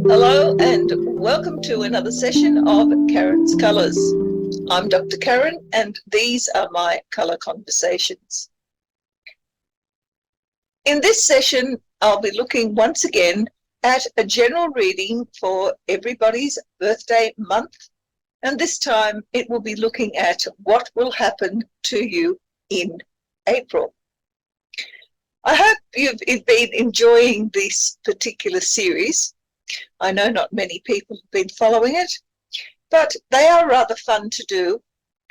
Hello and welcome to another session of Karen's Colours. I'm Dr. Karen and these are my colour conversations. In this session, I'll be looking once again at a general reading for everybody's birthday month, and this time it will be looking at what will happen to you in April. I hope you've been enjoying this particular series. I know not many people have been following it, but they are rather fun to do,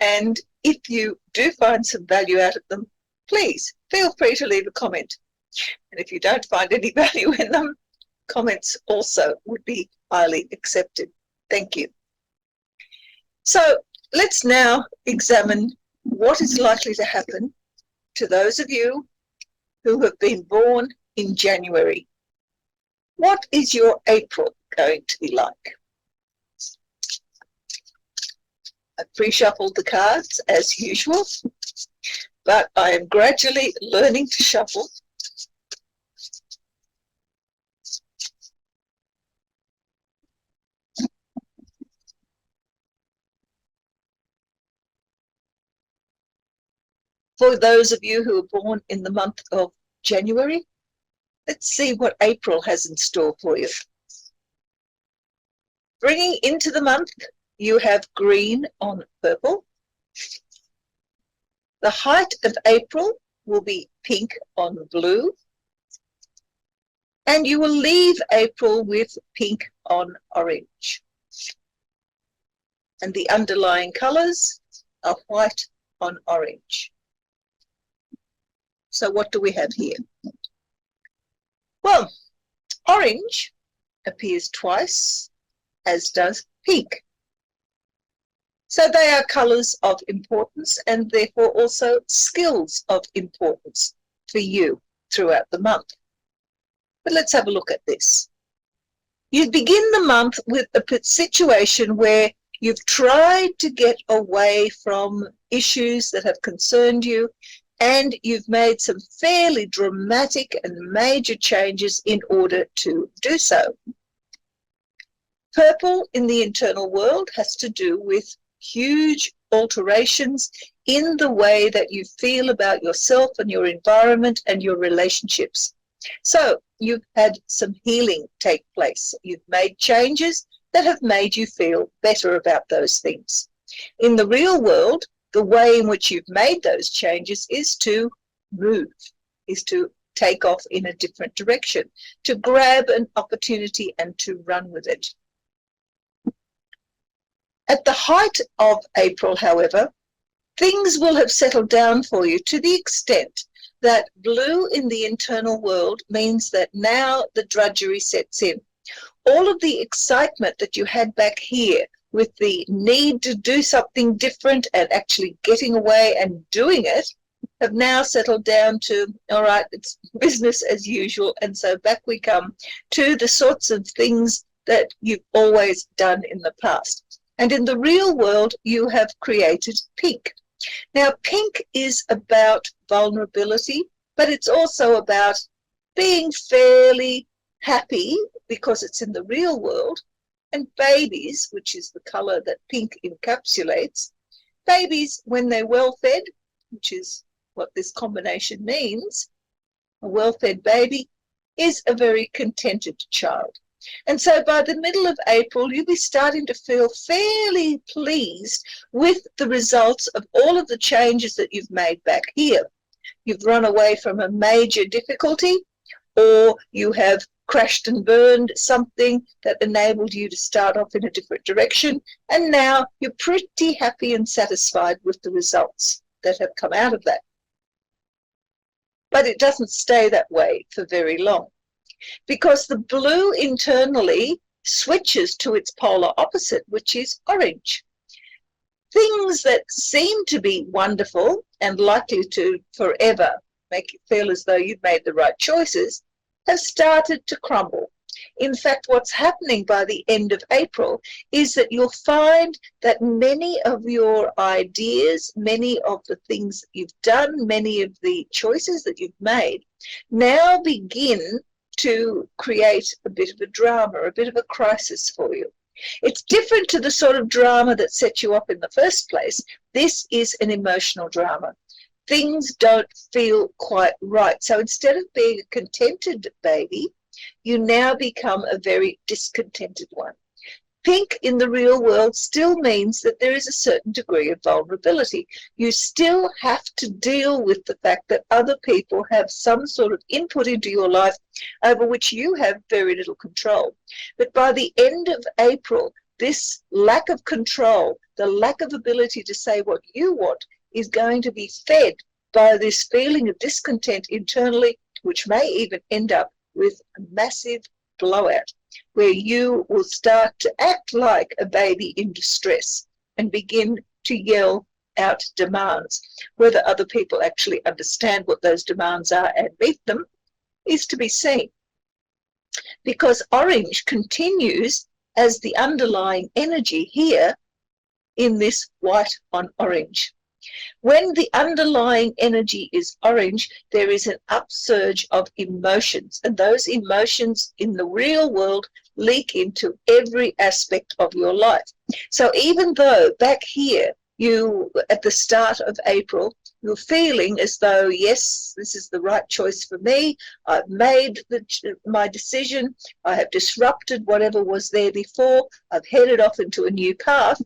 and if you do find some value out of them, please feel free to leave a comment. And if you don't find any value in them, comments also would be highly accepted. Thank you. So let's now examine what is likely to happen to those of you who have been born in January. What is your April going to be like? I pre-shuffled the cards as usual, but I am gradually learning to shuffle. For those of you who are born in the month of January, let's see what April has in store for you. Bringing into the month, you have green on purple. The height of April will be pink on blue. And you will leave April with pink on orange. And the underlying colours are white on orange. So what do we have here? Well, orange appears twice, as does pink. So they are colours of importance and therefore also skills of importance for you throughout the month. But let's have a look at this. You begin the month with a situation where you've tried to get away from issues that have concerned you, and you've made some fairly dramatic and major changes in order to do so. Purple in the internal world has to do with huge alterations in the way that you feel about yourself and your environment and your relationships. So you've had some healing take place. You've made changes that have made you feel better about those things. In the real world, the way in which you've made those changes is to move, is to take off in a different direction, to grab an opportunity and to run with it. At the height of April, however, things will have settled down for you to the extent that blue in the internal world means that now the drudgery sets in. All of the excitement that you had back here with the need to do something different and actually getting away and doing it have now settled down to, all right, it's business as usual. And so back we come to the sorts of things that you've always done in the past. And in the real world, you have created pink. Now, pink is about vulnerability, but it's also about being fairly happy because it's in the real world. And babies, which is the colour that pink encapsulates, babies, when they're well-fed, which is what this combination means, a well-fed baby is a very contented child. And so by the middle of April, you'll be starting to feel fairly pleased with the results of all of the changes that you've made back here. You've run away from a major difficulty, or you have crashed and burned something that enabled you to start off in a different direction, and now you're pretty happy and satisfied with the results that have come out of that. But it doesn't stay that way for very long, because the blue internally switches to its polar opposite, which is orange. Things that seem to be wonderful and likely to forever make you feel as though you've made the right choices have started to crumble. In fact, what's happening by the end of April is that you'll find that many of your ideas, many of the things that you've done, many of the choices that you've made now begin to create a bit of a drama, a bit of a crisis for you. It's different to the sort of drama that set you up in the first place. This is an emotional drama. Things don't feel quite right. So instead of being a contented baby, you now become a very discontented one. Pink in the real world still means that there is a certain degree of vulnerability. You still have to deal with the fact that other people have some sort of input into your life over which you have very little control. But by the end of April, this lack of control, the lack of ability to say what you want, is going to be fed by this feeling of discontent internally, which may even end up with a massive blowout, where you will start to act like a baby in distress and begin to yell out demands. Whether other people actually understand what those demands are and meet them is to be seen. Because orange continues as the underlying energy here in this white on orange. When the underlying energy is orange, there is an upsurge of emotions, and those emotions in the real world leak into every aspect of your life. So even though back here, you, at the start of April, you're feeling as though, yes, this is the right choice for me, I've made my decision, I have disrupted whatever was there before, I've headed off into a new path,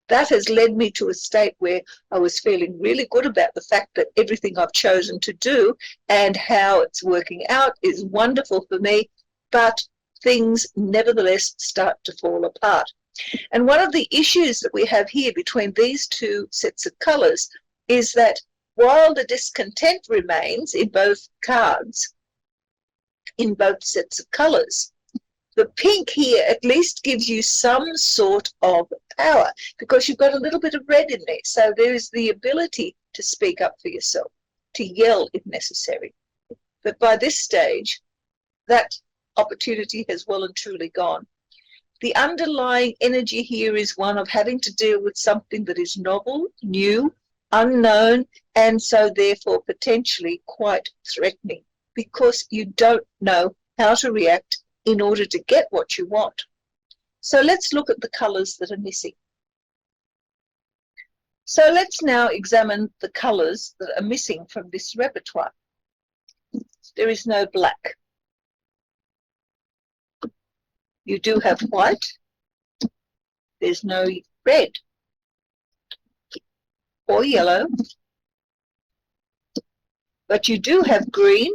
that has led me to a state where I was feeling really good about the fact that everything I've chosen to do and how it's working out is wonderful for me, but things nevertheless start to fall apart. And one of the issues that we have here between these two sets of colours is that while the discontent remains in both cards, in both sets of colours, the pink here at least gives you some sort of power because you've got a little bit of red in there. So there is the ability to speak up for yourself, to yell if necessary. But by this stage, that opportunity has well and truly gone. The underlying energy here is one of having to deal with something that is novel, new, unknown, and so therefore potentially quite threatening because you don't know how to react in order to get what you want. So let's look at the colours that are missing. So let's now examine the colours that are missing from this repertoire. There is no black. You do have white. There's no red or yellow. But you do have green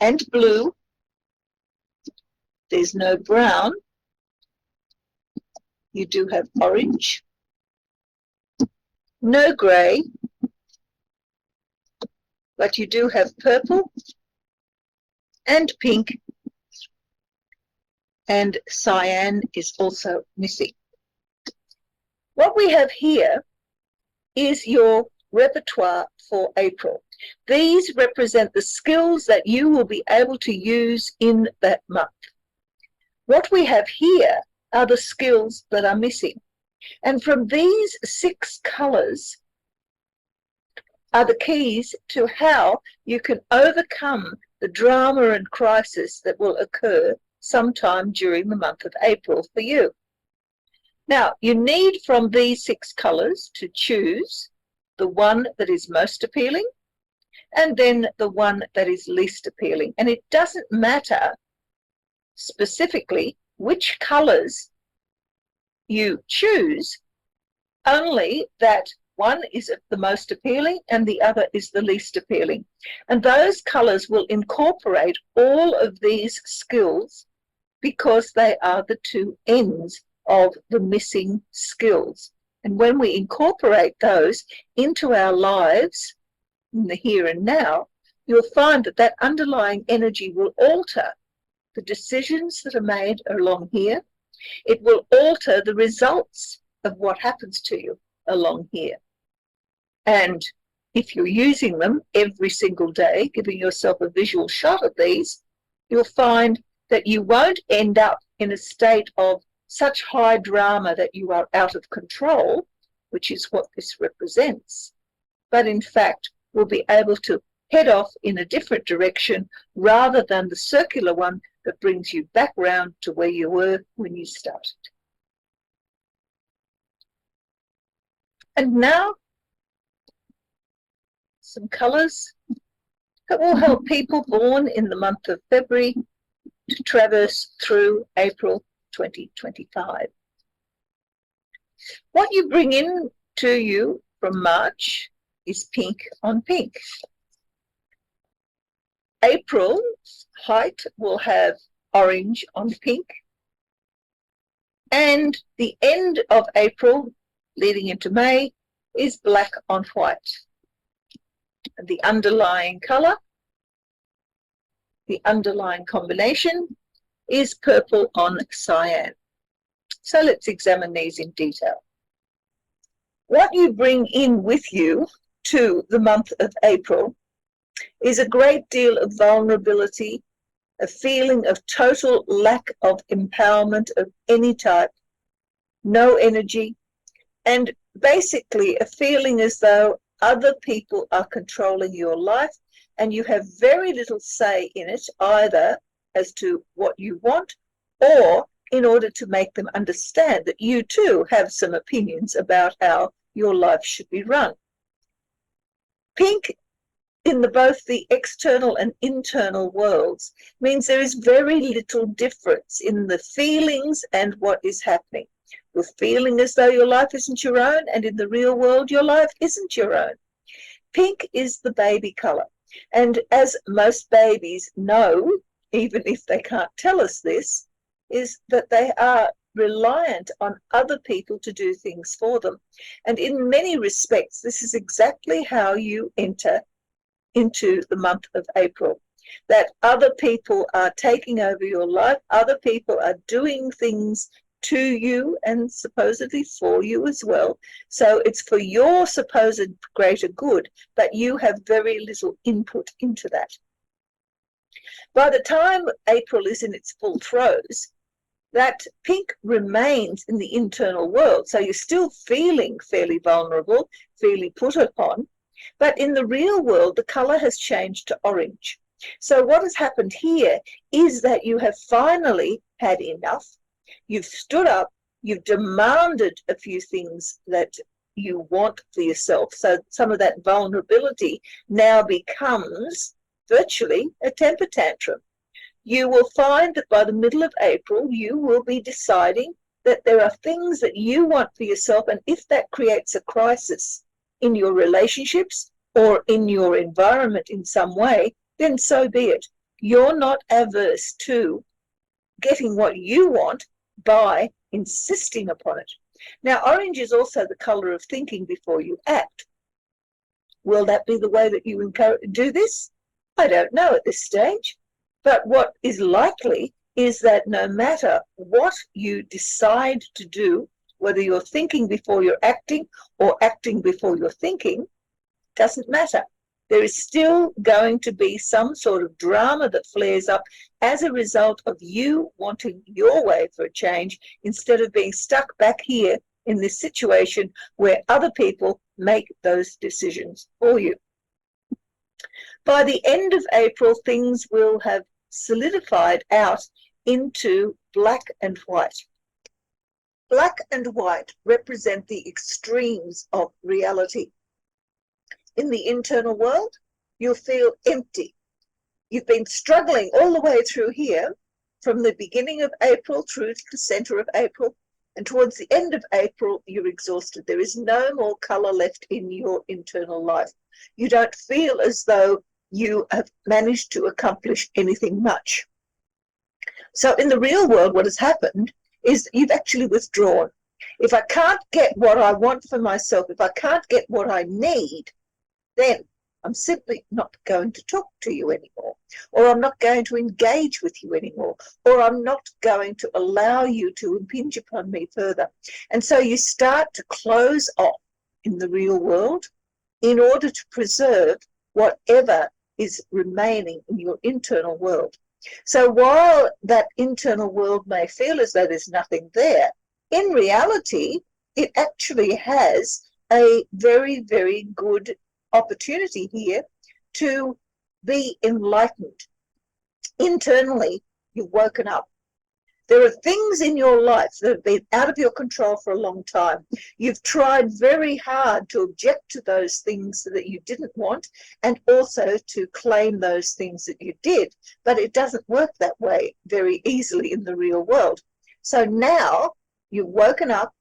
and blue. There's no brown. You do have orange. No grey. But you do have purple and pink. And cyan is also missing. What we have here is your repertoire for April. These represent the skills that you will be able to use in that month. What we have here are the skills that are missing. And from these 6 colours are the keys to how you can overcome the drama and crisis that will occur sometime during the month of April for you. Now, you need from these 6 colours to choose the one that is most appealing and then the one that is least appealing. And it doesn't matter specifically which colours you choose, only that one is the most appealing and the other is the least appealing. And those colours will incorporate all of these skills because they are the 2 ends of the missing skills. And when we incorporate those into our lives in the here and now, you'll find that that underlying energy will alter the decisions that are made along here. It will alter the results of what happens to you along here. And if you're using them every single day, giving yourself a visual shot of these, you'll find that you won't end up in a state of such high drama that you are out of control, which is what this represents, but in fact will be able to head off in a different direction rather than the circular one that brings you back round to where you were when you started. And now, some colours that will help people born in the month of February to traverse through April 2025. What you bring in to you from March is pink on pink. April's height will have orange on pink, and the end of April leading into May is black on white. And the underlying colour, the underlying combination is purple on cyan. So let's examine these in detail. What you bring in with you to the month of April is a great deal of vulnerability, a feeling of total lack of empowerment of any type, no energy, and basically a feeling as though other people are controlling your life and you have very little say in it, either as to what you want or in order to make them understand that you too have some opinions about how your life should be run. Pink in both the external and internal worlds means there is very little difference in the feelings and what is happening. You're feeling as though your life isn't your own, and in the real world your life isn't your own. Pink is the baby colour, and as most babies know, even if they can't tell us this, is that they are reliant on other people to do things for them. And in many respects, this is exactly how you enter into the month of April, that other people are taking over your life, other people are doing things to you and supposedly for you as well. So it's for your supposed greater good, but you have very little input into that. By the time April is in its full throes, that pink remains in the internal world. So you're still feeling fairly vulnerable, fairly put upon, but in the real world, the colour has changed to orange. So what has happened here is that you have finally had enough. You've stood up, you've demanded a few things that you want for yourself. So some of that vulnerability now becomes virtually a temper tantrum. You will find that by the middle of April, you will be deciding that there are things that you want for yourself, and if that creates a crisis in your relationships or in your environment in some way, then so be it. You're not averse to getting what you want by insisting upon it. Now, orange is also the colour of thinking before you act. Will that be the way that you do this? I don't know at this stage. But what is likely is that no matter what you decide to do, whether you're thinking before you're acting or acting before you're thinking, doesn't matter. There is still going to be some sort of drama that flares up as a result of you wanting your way for a change instead of being stuck back here in this situation where other people make those decisions for you. By the end of April, things will have solidified out into black and white. Black and white represent the extremes of reality. In the internal world, you'll feel empty. You've been struggling all the way through here, from the beginning of April through to the center of April, and towards the end of April, you're exhausted. There is no more color left in your internal life. You don't feel as though you have managed to accomplish anything much. So in the real world, what has happened is you've actually withdrawn. If I can't get what I want for myself, if I can't get what I need, then I'm simply not going to talk to you anymore, or I'm not going to engage with you anymore, or I'm not going to allow you to impinge upon me further. And so you start to close off in the real world in order to preserve whatever is remaining in your internal world. So while that internal world may feel as though there's nothing there, in reality, it actually has a very, very good opportunity here to be enlightened. Internally, you've woken up. There are things in your life that have been out of your control for a long time. You've tried very hard to object to those things that you didn't want and also to claim those things that you did. But it doesn't work that way very easily in the real world. So now you've woken up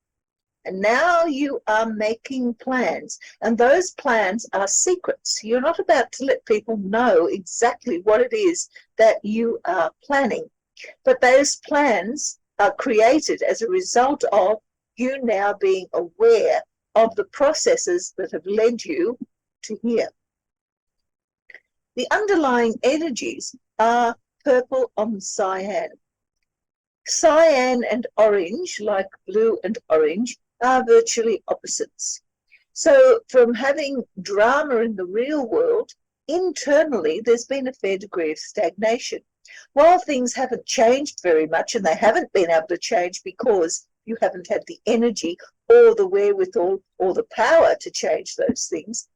and now you are making plans. And those plans are secrets. You're not about to let people know exactly what it is that you are planning. But those plans are created as a result of you now being aware of the processes that have led you to here. The underlying energies are purple on cyan. Cyan and orange, like blue and orange, are virtually opposites. So from having drama in the real world, internally there's been a fair degree of stagnation. While things haven't changed very much, and they haven't been able to change because you haven't had the energy or the wherewithal or the power to change those things,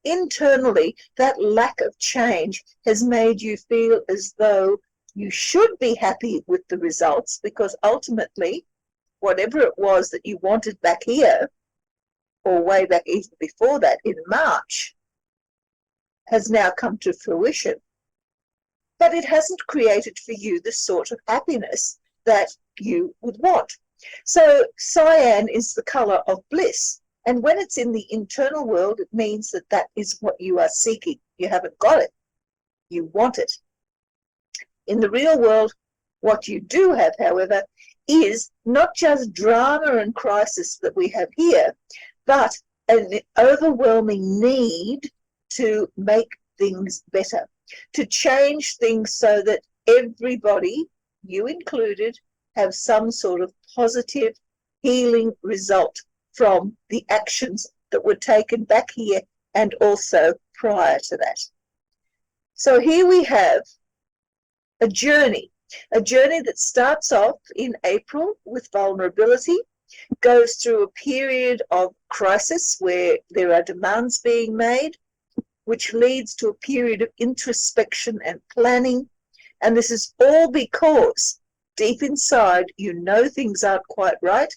internally that lack of change has made you feel as though you should be happy with the results, because ultimately whatever it was that you wanted back here, or way back even before that in March, has now come to fruition. But it hasn't created for you the sort of happiness that you would want. So cyan is the color of bliss. And when it's in the internal world, it means that that is what you are seeking. You haven't got it. You want it. In the real world, what you do have, however, is not just drama and crisis that we have here, but an overwhelming need to make things better, to change things so that everybody, you included, have some sort of positive healing result from the actions that were taken back here and also prior to that. So here we have a journey that starts off in April with vulnerability, goes through a period of crisis where there are demands being made, which leads to a period of introspection and planning. And this is all because deep inside you know things aren't quite right.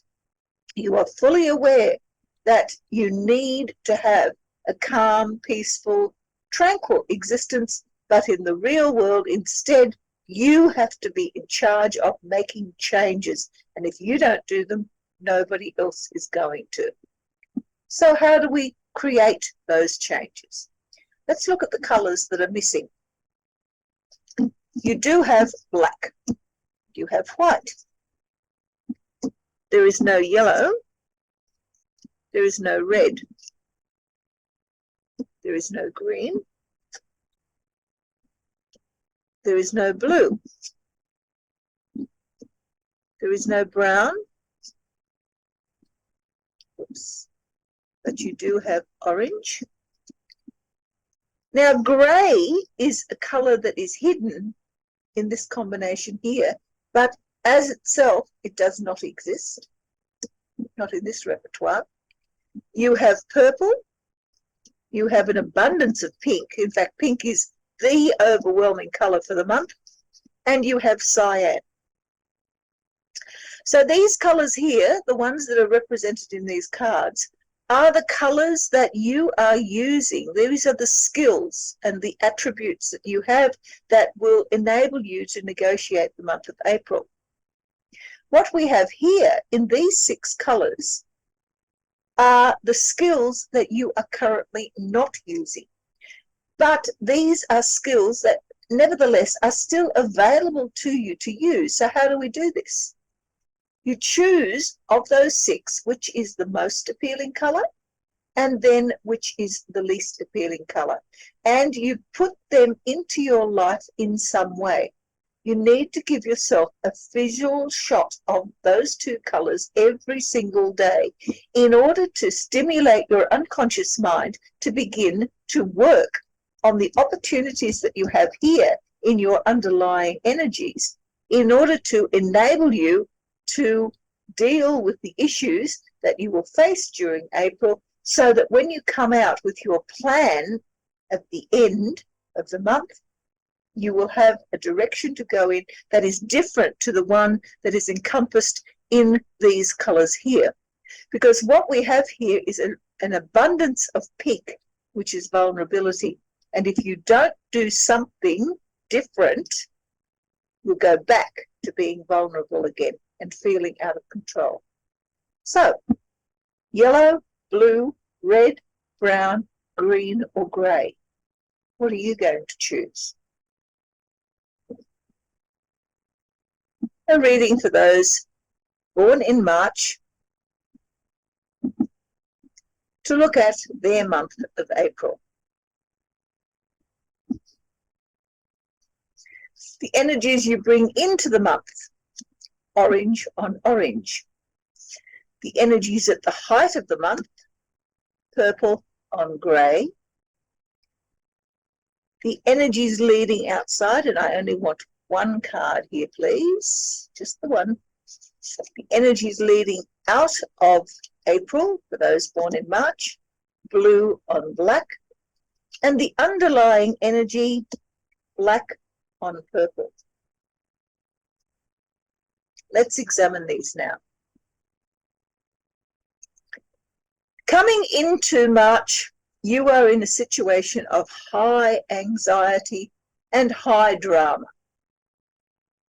You are fully aware that you need to have a calm, peaceful, tranquil existence, but in the real world, instead, you have to be in charge of making changes. And if you don't do them, nobody else is going to. So how do we create those changes? Let's look at the colors that are missing. You do have black. You have white. There is no yellow. There is no red. There is no green. There is no blue. There is no brown. Oops. But you do have orange. Now, grey is a colour that is hidden in this combination here, but as itself, it does not exist, not in this repertoire. You have purple. You have an abundance of pink. In fact, pink is the overwhelming colour for the month. And you have cyan. So these colours here, the ones that are represented in these cards, are the colours that you are using. These are the skills and the attributes that you have that will enable you to negotiate the month of April. What we have here in these 6 colours are the skills that you are currently not using. But these are skills that nevertheless are still available to you to use. So how do we do this? You choose of those 6 which is the most appealing colour and then which is the least appealing colour. And you put them into your life in some way. You need to give yourself a visual shot of those 2 colours every single day in order to stimulate your unconscious mind to begin to work on the opportunities that you have here in your underlying energies in order to enable you to deal with the issues that you will face during April, so that when you come out with your plan at the end, of the month, you will have a direction to go in that is different to the one that is encompassed in these colors here. Because what we have here is an abundance of peak, which is vulnerability. And if you don't do something different, you'll go back to being vulnerable again and feeling out of control. So, yellow, blue, red, brown, green, or grey. What are you going to choose? A reading for those born in March to look at their month of April. The energies you bring into the month, orange on orange. The energies at the height of the month, purple on grey. The energies leading outside, and I only want one card here, please, just the one. The energies leading out of April, for those born in March, blue on black, and the underlying energy, black on purple. Let's examine these now. Coming into March, you are in a situation of high anxiety and high drama.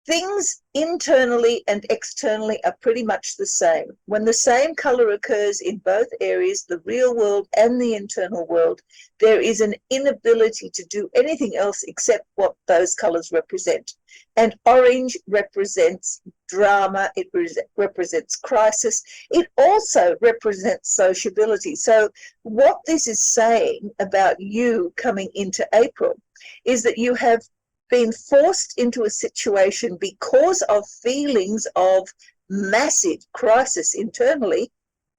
Things internally and externally are pretty much the same. When the same color occurs in both areas, the real world and the internal world, there is an inability to do anything else except what those colors represent. And orange represents drama, it represents crisis, it also represents sociability. So what this is saying about you coming into April is that you have been forced into a situation because of feelings of massive crisis internally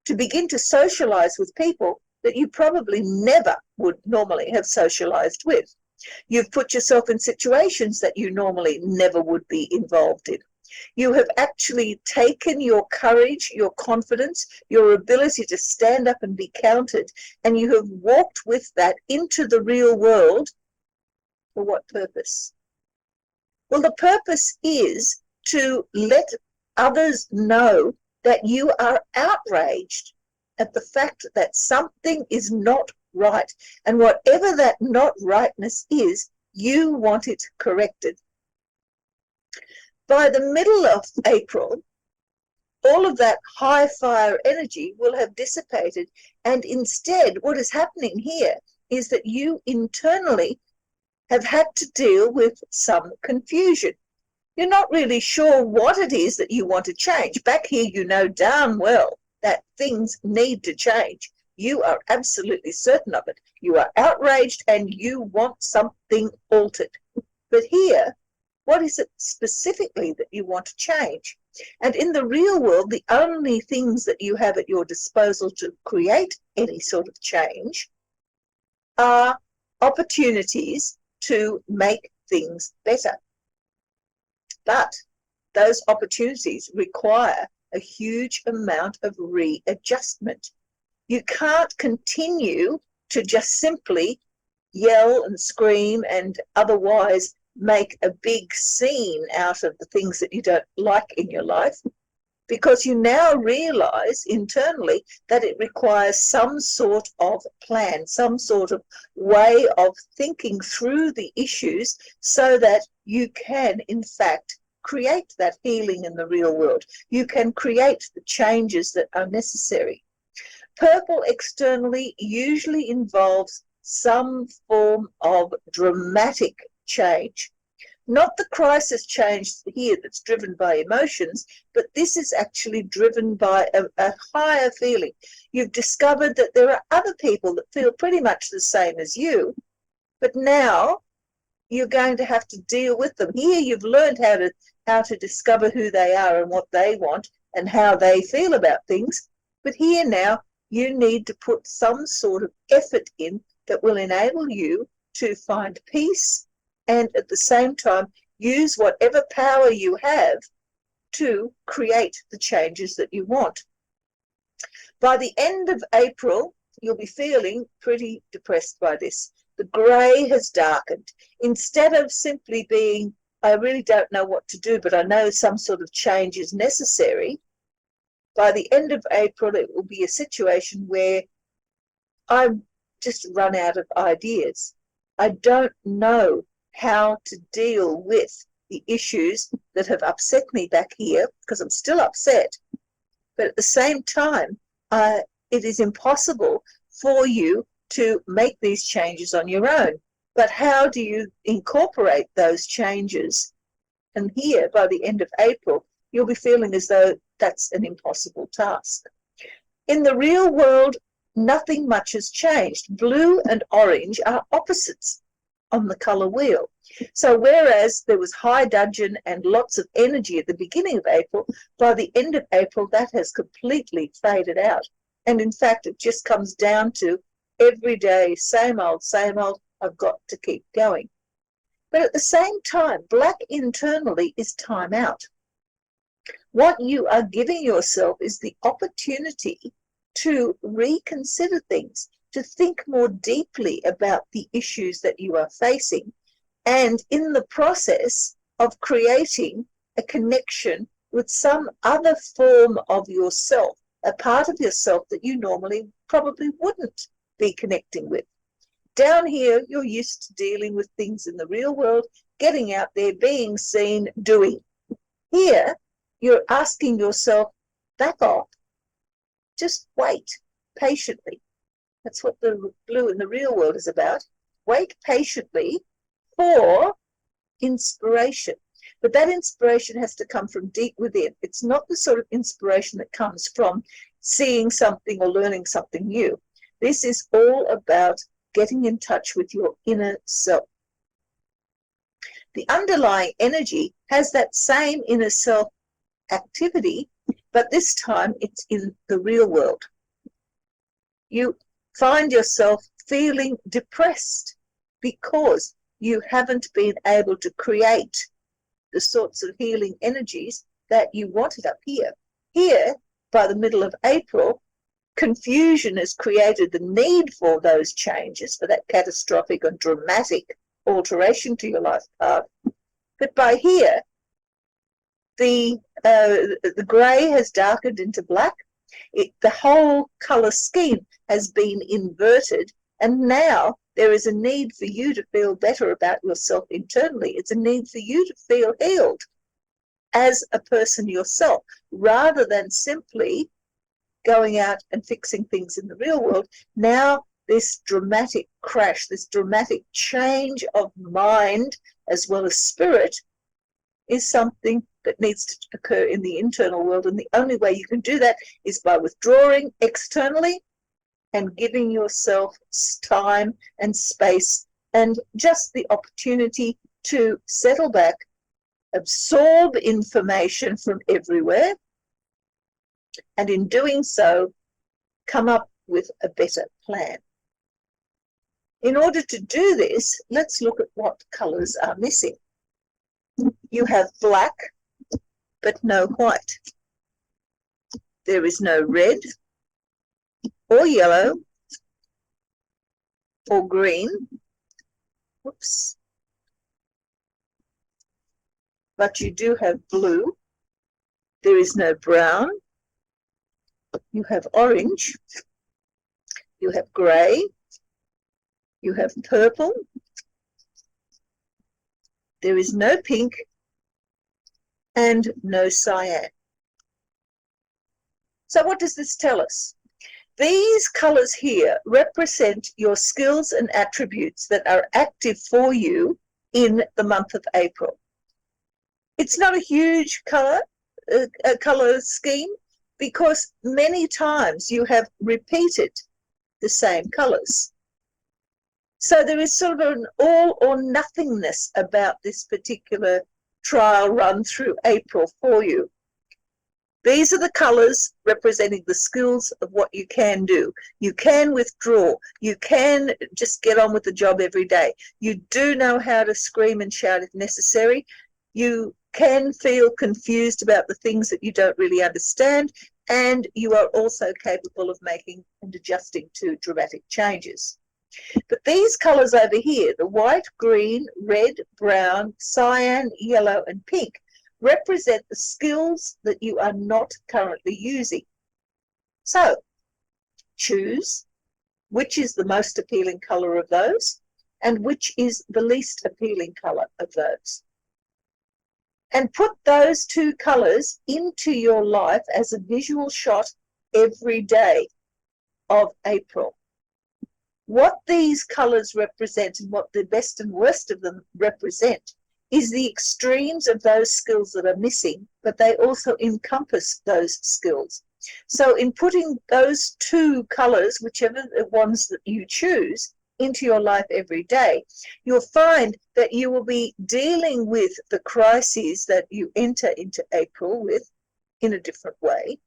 to begin to socialize with people that you probably never would normally have socialized with. You've put yourself in situations that you normally never would be involved in. You have actually taken your courage, your confidence, your ability to stand up and be counted, and you have walked with that into the real world. For what purpose? Well, the purpose is to let others know that you are outraged at the fact that something is not right. And whatever that not rightness is, you want it corrected. By the middle of April, all of that high fire energy will have dissipated. And instead, what is happening here is that you internally have had to deal with some confusion. You're not really sure what it is that you want to change. Back here, you know darn well that things need to change. You are absolutely certain of it. You are outraged and you want something altered. But here, what is it specifically that you want to change? And in the real world, the only things that you have at your disposal to create any sort of change are opportunities to make things better. But those opportunities require a huge amount of readjustment. You can't continue to just simply yell and scream and otherwise make a big scene out of the things that you don't like in your life, because you now realize internally that it requires some sort of plan, some sort of way of thinking through the issues so that you can, in fact, create that healing in the real world. You can create the changes that are necessary. Purple externally usually involves some form of dramatic change. Not the crisis change here that's driven by emotions, but this is actually driven by a higher feeling. You've discovered that there are other people that feel pretty much the same as you, but now you're going to have to deal with them. Here you've learned how to discover who they are and what they want and how they feel about things, but here now you need to put some sort of effort in that will enable you to find peace and at the same time use whatever power you have to create the changes that you want. By the end of April, you'll be feeling pretty depressed by this. The grey has darkened. Instead of simply being, I really don't know what to do, but I know some sort of change is necessary, by the end of April, it will be a situation where I've just run out of ideas. I don't know how to deal with the issues that have upset me back here, because I'm still upset. But at the same time, it is impossible for you to make these changes on your own. But how do you incorporate those changes? And here, by the end of April, you'll be feeling as though that's an impossible task. In the real world, nothing much has changed. Blue and orange are opposites on the colour wheel. So whereas there was high dudgeon and lots of energy at the beginning of April, by the end of April, that has completely faded out. And in fact, it just comes down to every day, same old, I've got to keep going. But at the same time, black internally is time out. What you are giving yourself is the opportunity to reconsider things, to think more deeply about the issues that you are facing, and in the process of creating a connection with some other form of yourself, a part of yourself that you normally probably wouldn't be connecting with. Down here, you're used to dealing with things in the real world, getting out there, being seen, doing. Here, you're asking yourself, back off, just wait patiently. That's what the blue in the real world is about. Wait patiently for inspiration. But that inspiration has to come from deep within. It's not the sort of inspiration that comes from seeing something or learning something new. This is all about getting in touch with your inner self. The underlying energy has that same inner self activity, but this time it's in the real world. You find yourself feeling depressed because you haven't been able to create the sorts of healing energies that you wanted up here. Here, by the middle of April, confusion has created the need for those changes, for that catastrophic and dramatic alteration to your life path. But by here, the grey has darkened into black. The whole colour scheme has been inverted, and now there is a need for you to feel better about yourself internally. It's a need for you to feel healed as a person yourself, rather than simply going out and fixing things in the real world. Now this dramatic crash, this dramatic change of mind as well as spirit is something that needs to occur in the internal world. And the only way you can do that is by withdrawing externally and giving yourself time and space and just the opportunity to settle back, absorb information from everywhere, and in doing so, come up with a better plan. In order to do this, let's look at what colours are missing. You have black, but no white. There is no red or yellow or green. Whoops. But you do have blue. There is no brown. You have orange. You have grey. You have purple. There is no pink and no cyan. So what does this tell us? These colours here represent your skills and attributes that are active for you in the month of April. It's not a huge colour scheme, because many times you have repeated the same colours. So there is sort of an all or nothingness about this particular trial run through April for you. These are the colours representing the skills of what you can do. You can withdraw. You can just get on with the job every day. You do know how to scream and shout if necessary. You can feel confused about the things that you don't really understand, and you are also capable of making and adjusting to dramatic changes. But these colors over here, the white, green, red, brown, cyan, yellow, and pink, represent the skills that you are not currently using. So choose which is the most appealing color of those and which is the least appealing color of those. And put those two colors into your life as a visual shot every day of April. What these colors represent and what the best and worst of them represent is the extremes of those skills that are missing, but they also encompass those skills. So in putting those two colors, whichever ones that you choose, into your life every day, you'll find that you will be dealing with the crises that you enter into April with in a different way.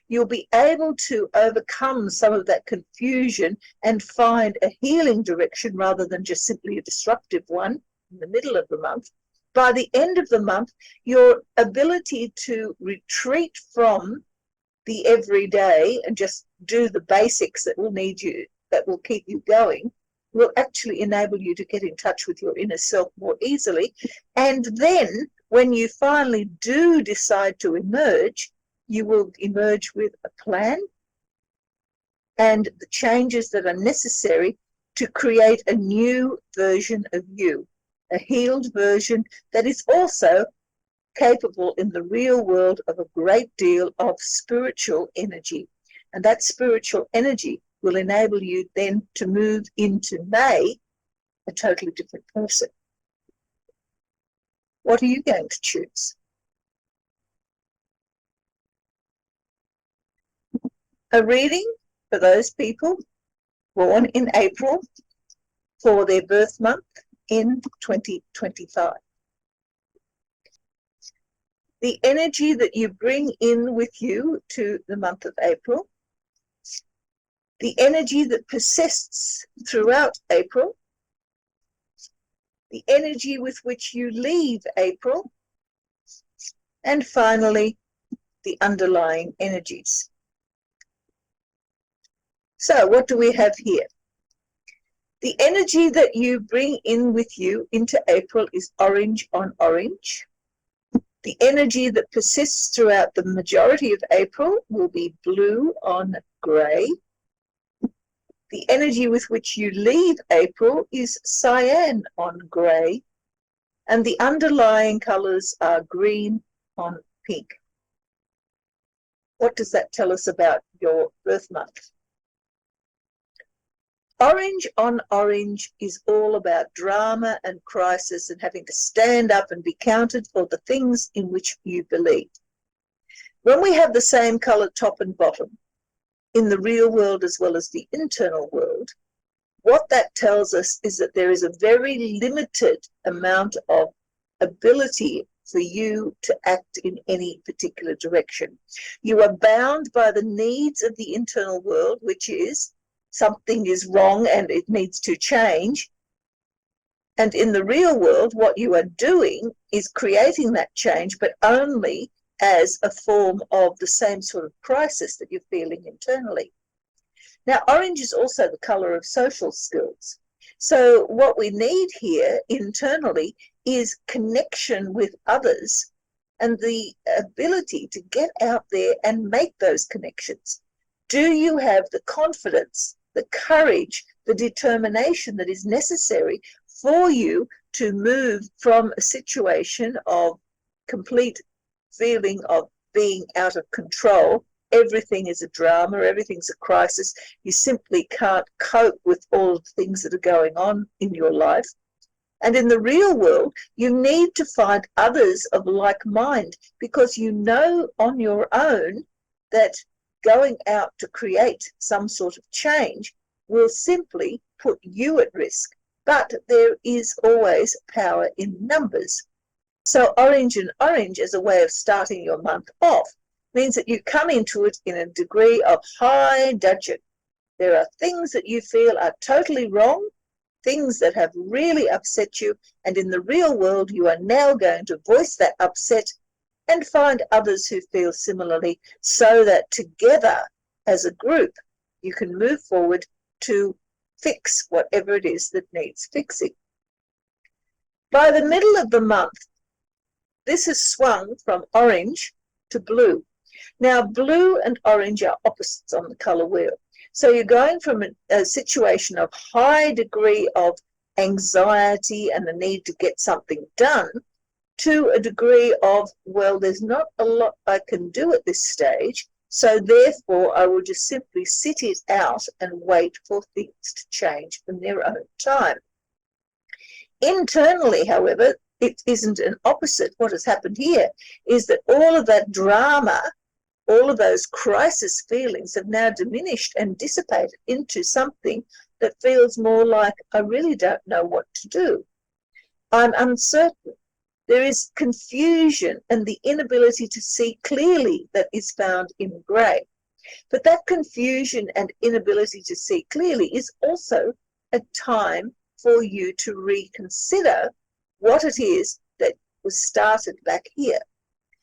You'll be able to overcome some of that confusion and find a healing direction rather than just simply a disruptive one in the middle of the month. By the end of the month, your ability to retreat from the everyday and just do the basics that will keep you going, will actually enable you to get in touch with your inner self more easily. And then when you finally do decide to emerge, you will emerge with a plan and the changes that are necessary to create a new version of you, a healed version that is also capable in the real world of a great deal of spiritual energy. And that spiritual energy will enable you then to move into May a totally different person. What are you going to choose? A reading for those people born in April for their birth month in 2025. The energy that you bring in with you to the month of April, the energy that persists throughout April, the energy with which you leave April, and finally, the underlying energies. So what do we have here? The energy that you bring in with you into April is orange on orange. The energy that persists throughout the majority of April will be blue on grey. The energy with which you leave April is cyan on grey. And the underlying colours are green on pink. What does that tell us about your birth month? Orange on orange is all about drama and crisis and having to stand up and be counted for the things in which you believe. When we have the same colour top and bottom, in the real world as well as the internal world, what that tells us is that there is a very limited amount of ability for you to act in any particular direction. You are bound by the needs of the internal world, which is something is wrong and it needs to change. And in the real world, what you are doing is creating that change, but only as a form of the same sort of crisis that you're feeling internally. Now, orange is also the color of social skills. So what we need here internally is connection with others and the ability to get out there and make those connections. Do you have the confidence, the courage, the determination that is necessary for you to move from a situation of complete feeling of being out of control? Everything is a drama, everything's a crisis. You simply can't cope with all of the things that are going on in your life. And in the real world, you need to find others of like mind, because you know on your own that going out to create some sort of change will simply put you at risk. But there is always power in numbers. So orange and orange as a way of starting your month off means that you come into it in a degree of high dudgeon. There are things that you feel are totally wrong, things that have really upset you, and in the real world you are now going to voice that upset and find others who feel similarly, so that together as a group you can move forward to fix whatever it is that needs fixing. By the middle of the month, this has swung from orange to blue. Now, blue and orange are opposites on the color wheel. So you're going from a situation of high degree of anxiety and the need to get something done to a degree of, well, there's not a lot I can do at this stage, so therefore I will just simply sit it out and wait for things to change in their own time. Internally, however, it isn't an opposite. What has happened here is that all of that drama, all of those crisis feelings have now diminished and dissipated into something that feels more like, I really don't know what to do. I'm uncertain. There is confusion and the inability to see clearly that is found in grey. But that confusion and inability to see clearly is also a time for you to reconsider what it is that was started back here.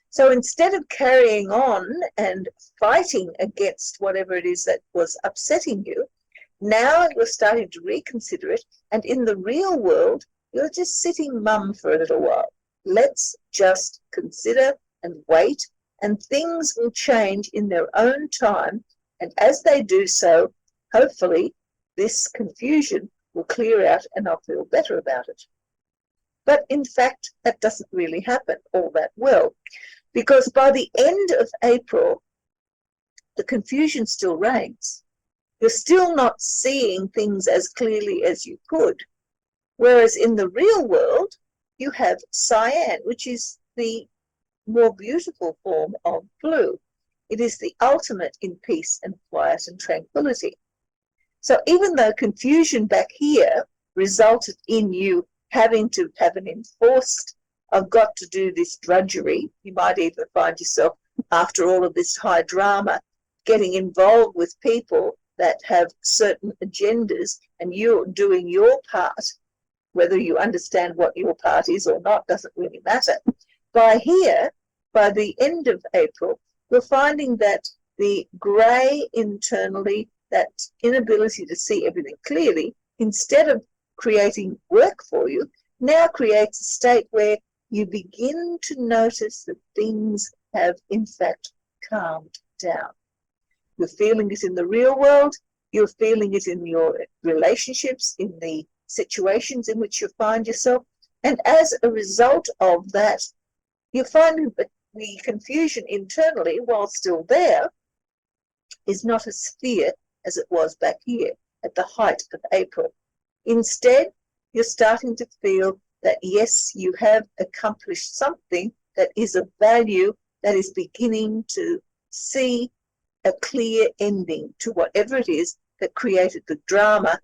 So instead of carrying on and fighting against whatever it is that was upsetting you, now you're starting to reconsider it, and in the real world, you're just sitting mum for a little while. Let's just consider and wait, and things will change in their own time, and as they do so, hopefully this confusion will clear out and I'll feel better about it. But in fact, that doesn't really happen all that well, because by the end of April, the confusion still reigns. You're still not seeing things as clearly as you could, whereas in the real world, you have cyan, which is the more beautiful form of blue. It is the ultimate in peace and quiet and tranquility. So even though confusion back here resulted in you having to have an enforced, I've got to do this drudgery, you might even find yourself, after all of this high drama, getting involved with people that have certain agendas, and you're doing your part. Whether you understand what your part is or not doesn't really matter. By the end of April, we're finding that the grey internally, that inability to see everything clearly, instead of creating work for you, now creates a state where you begin to notice that things have in fact calmed down. You're feeling it in the real world, you're feeling it in your relationships, in the situations in which you find yourself, and as a result of that, you find that the confusion internally, while still there, is not as severe as it was back here at the height of April. Instead, you're starting to feel that yes, you have accomplished something that is of value, that is beginning to see a clear ending to whatever it is that created the drama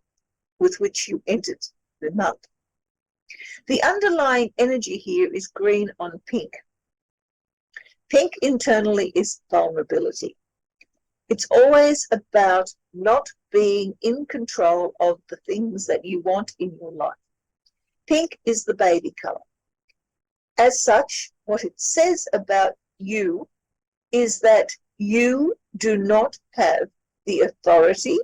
with which you entered the month. The underlying energy here is green on pink. Pink internally is vulnerability. It's always about not being in control of the things that you want in your life. Pink is the baby color. As such, what it says about you is that you do not have the authority,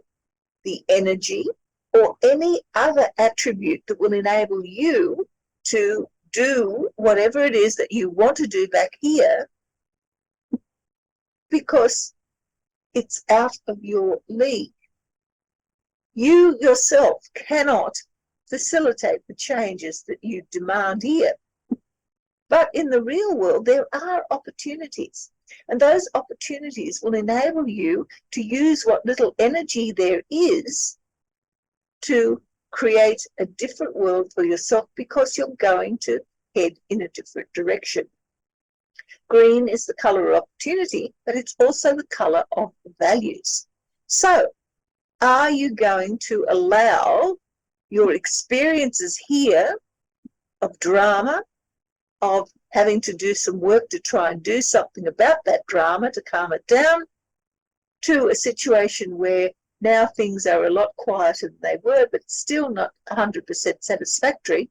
the energy, or any other attribute that will enable you to do whatever it is that you want to do back here, because it's out of your league. You yourself cannot facilitate the changes that you demand here. But in the real world, there are opportunities, and those opportunities will enable you to use what little energy there is to create a different world for yourself, because you're going to head in a different direction. Green is the color of opportunity, but it's also the color of values. So, are you going to allow your experiences here of drama, of having to do some work to try and do something about that drama to calm it down, to a situation where now things are a lot quieter than they were, but still not 100% satisfactory?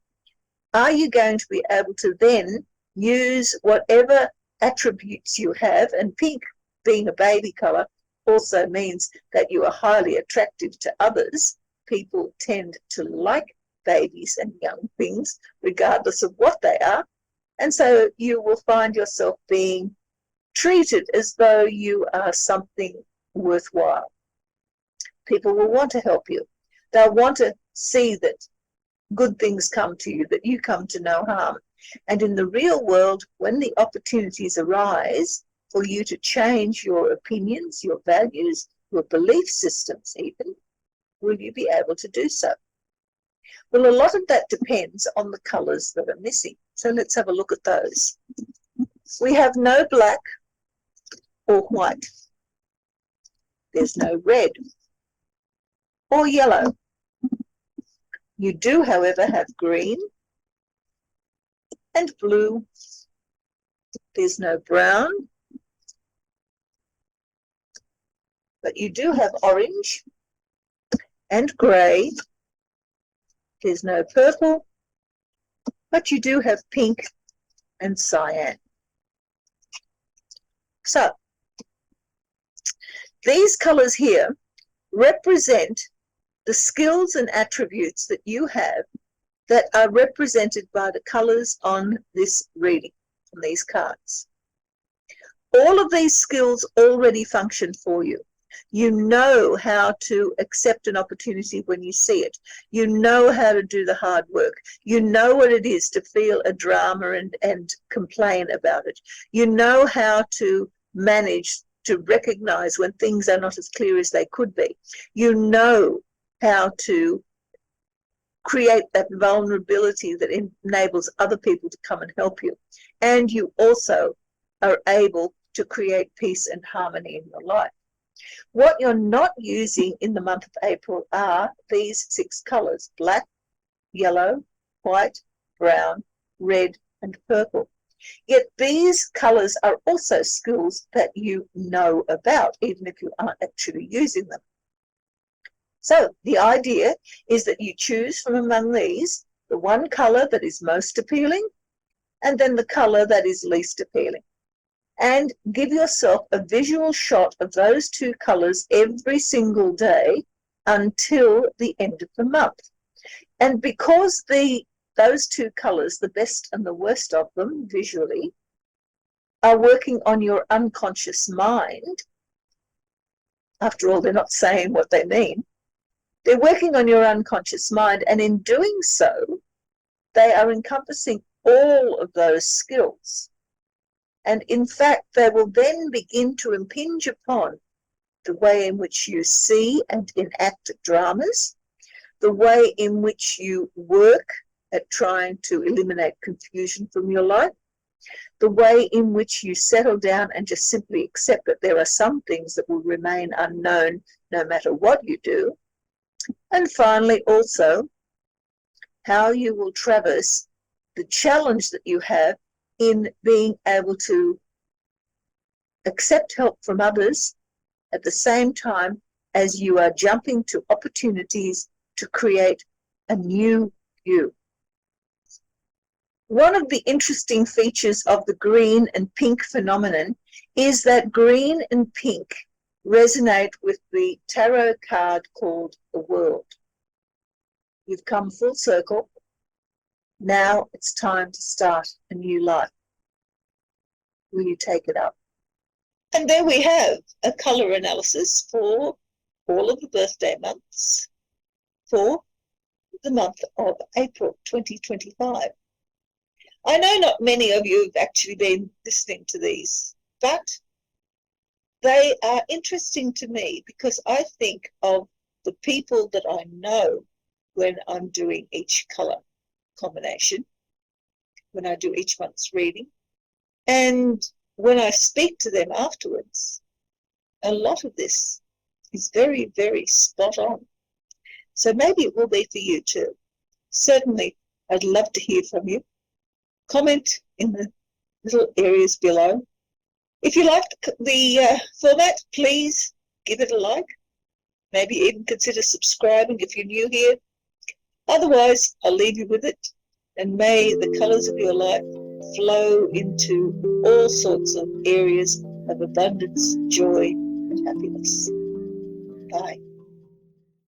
Are you going to be able to then use whatever attributes you have, and pink being a baby color also means that you are highly attractive to others, people tend to like babies and young things, regardless of what they are. And so you will find yourself being treated as though you are something worthwhile. People will want to help you. They'll want to see that good things come to you, that you come to no harm. And in the real world, when the opportunities arise for you to change your opinions, your values, your belief systems even, will you be able to do so? Well, a lot of that depends on the colours that are missing. So let's have a look at those. We have no black or white. There's no red or yellow. You do, however, have green and blue. There's no brown, but you do have orange and grey. There's no purple, but you do have pink and cyan. So, these colours here represent the skills and attributes that you have that are represented by the colours on this reading, on these cards. All of these skills already function for you. You know how to accept an opportunity when you see it. You know how to do the hard work. You know what it is to feel a drama and complain about it. You know how to manage to recognize when things are not as clear as they could be. You know how to create that vulnerability that enables other people to come and help you. And you also are able to create peace and harmony in your life. What you're not using in the month of April are these 6 colours: black, yellow, white, brown, red, and purple. Yet these colours are also skills that you know about, even if you aren't actually using them. So the idea is that you choose from among these the one colour that is most appealing and then the colour that is least appealing. And give yourself a visual shot of those 2 colours every single day until the end of the month. And because those 2 colours, the best and the worst of them visually, are working on your unconscious mind, after all, they're not saying what they mean, they're working on your unconscious mind, and in doing so, they are encompassing all of those skills. And in fact, they will then begin to impinge upon the way in which you see and enact dramas, the way in which you work at trying to eliminate confusion from your life, the way in which you settle down and just simply accept that there are some things that will remain unknown no matter what you do, and finally also how you will traverse the challenge that you have in being able to accept help from others at the same time as you are jumping to opportunities to create a new you. One of the interesting features of the green and pink phenomenon is that green and pink resonate with the tarot card called the World. You've come full circle. Now it's time to start a new life. Will you take it up? And there we have a colour analysis for all of the birthday months for the month of April 2025. I know not many of you have actually been listening to these, but they are interesting to me because I think of the people that I know when I'm doing each colour combination, when I do each month's reading, and when I speak to them afterwards. A lot of this is very, very spot on. So maybe it will be for you too. Certainly, I'd love to hear from you. Comment in the little areas below. If you like the format, please give it a like. Maybe even consider subscribing if you're new here. Otherwise, I'll leave you with it. And may the colours of your life flow into all sorts of areas of abundance, joy, and happiness. Bye.